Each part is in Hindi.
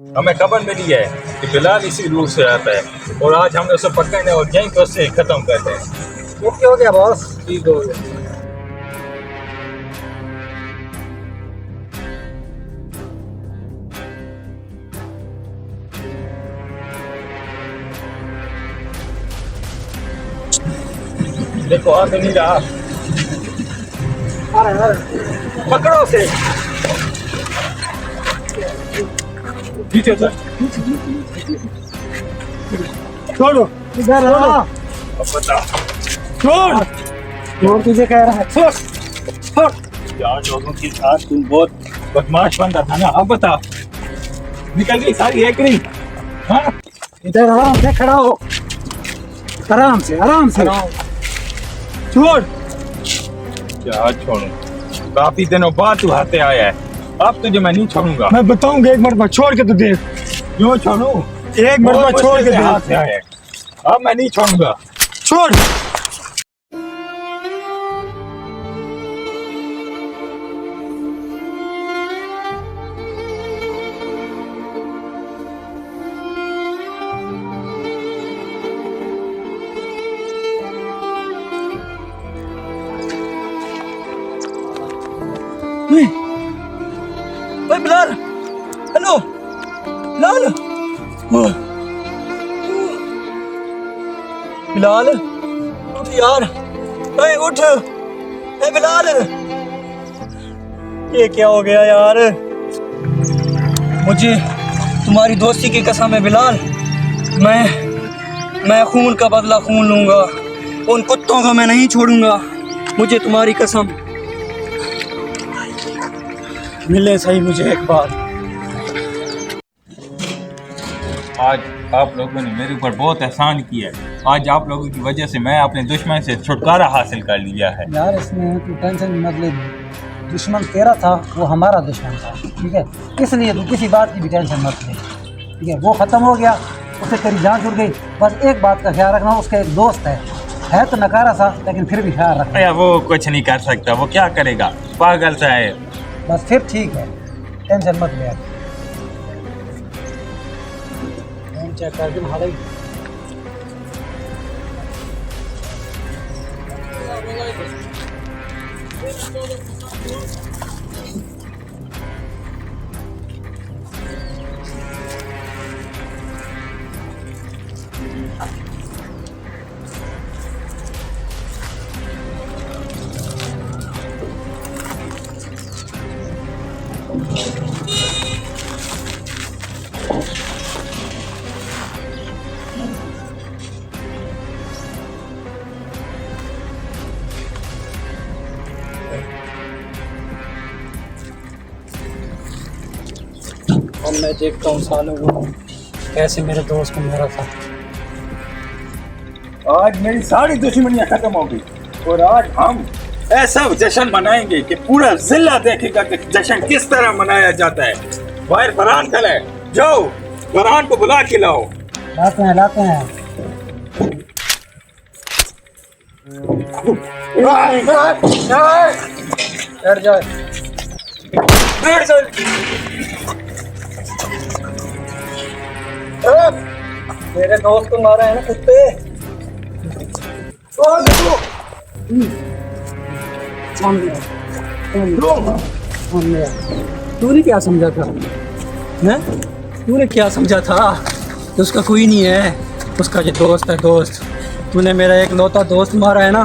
हमें खबर मिली है कि बिलाल इसी रूट से आता है और आज हमने उसे पकड़ने और यहीं पर से खत्म करते हैं। ओके हो गया बॉस। ठीक हो गया। देखो आ तो नहीं रहा। आ रहा पकड़ो उसे। पीछे सर छोड़ो इधर आ। अब बता। छोड़ छोड़ तुझे कह रहा है। छोड़ छोड़। यार लोगों के साथ तुम बहुत बदमाश बनता था ना। अब बता निकल गई सारी हैकरिंग। हाँ इधर आराम से खड़ा हो। आराम से आराम से। छोड़। क्या छोड़ू? काफी दिनों बाद तू हाथे आया है। अब तुझे मैं नहीं छोड़ूंगा। मैं बताऊंगा एक मरतबा छोड़ के तो देख। क्यों छोड़ू? एक मरतबा छोड़ के हाथ देख। से आया है। अब मैं नहीं छोड़ूंगा। छोड़। ओए बिलाल, हेलो बिलाल। बिलाल उठ यार। ओए उठ। ए बिलाल, ये क्या हो गया यार? मुझे तुम्हारी दोस्ती की कसम है बिलाल। मैं खून का बदला खून लूंगा। उन कुत्तों को मैं नहीं छोड़ूंगा। मुझे तुम्हारी कसम। मिले सही मुझे एक बार। आज आप लोगों ने मेरे ऊपर बहुत एहसान किया है। आज आप लोगों की वजह से मैं अपने दुश्मन से छुटकारा हासिल कर लिया है। यार इसमें तू टेंशन मत ले। दुश्मन तेरा था, वो हमारा दुश्मन था, ठीक है? इसलिए तू किसी बात की भी टेंशन मत ले, ठीक है? वो ख़त्म हो गया, उससे तेरी जान छूट गई। बस एक बात का ख्याल रखना, उसका एक दोस्त है तो नकारा सा, लेकिन फिर भी ख्याल रखना। यार वो कुछ नहीं कर सकता। वो क्या करेगा? पागल सा है। बस फिर ठीक है, टेंशन मत ले। चेक कर तुम हाल ही। और मैं देखता हूँ सालों को कैसे मेरे दोस्त को मारा था। आज मेरी सारी दुश्मनियां खत्म हो गई और आज हम ऐसा जश्न मनाएंगे कि पूरा जिला देखेगा कि जश्न किस तरह मनाया जाता है। बाहर फरहान खड़ा है, जाओ फरहान को बुला के लाओ। लाते हैं लाते हैं। बैठ जाओ। बैठ जाओ। मेरे दोस्त को मारा है ना कुत्ते। तूने क्या समझा था? तूने क्या समझा था कि उसका कोई नहीं है, उसका जो दोस्त है दोस्त। तूने मेरा एक लौता दोस्त मारा है ना,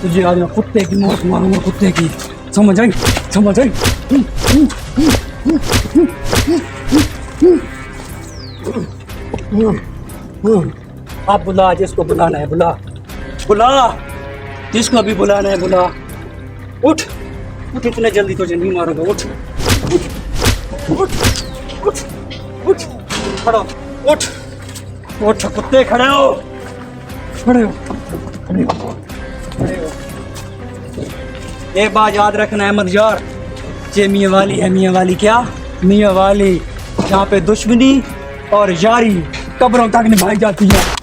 तुझे आज मैं कुत्ते की मौत मारूंगा, कुत्ते की। समझ आई? समझ आई? आप बुला जिसको बुलाना है, बुला बुला जिसको भी बुलाना है, बुला। उठ उठ, इतने जल्दी तुझे नहीं मारूंगा। उठ उठ उठ उठ, खड़ो, उठ उठ, कुत्ते खड़े हो, खड़े हो, खड़े हो, खड़े हो। एक बात याद रखना है अहमद यार, ये मियाँ वाली है। मियाँ वाली क्या? मियाँ वाली, यहाँ पे दुश्मनी और यारी कब्रों तक निभाई जाती है।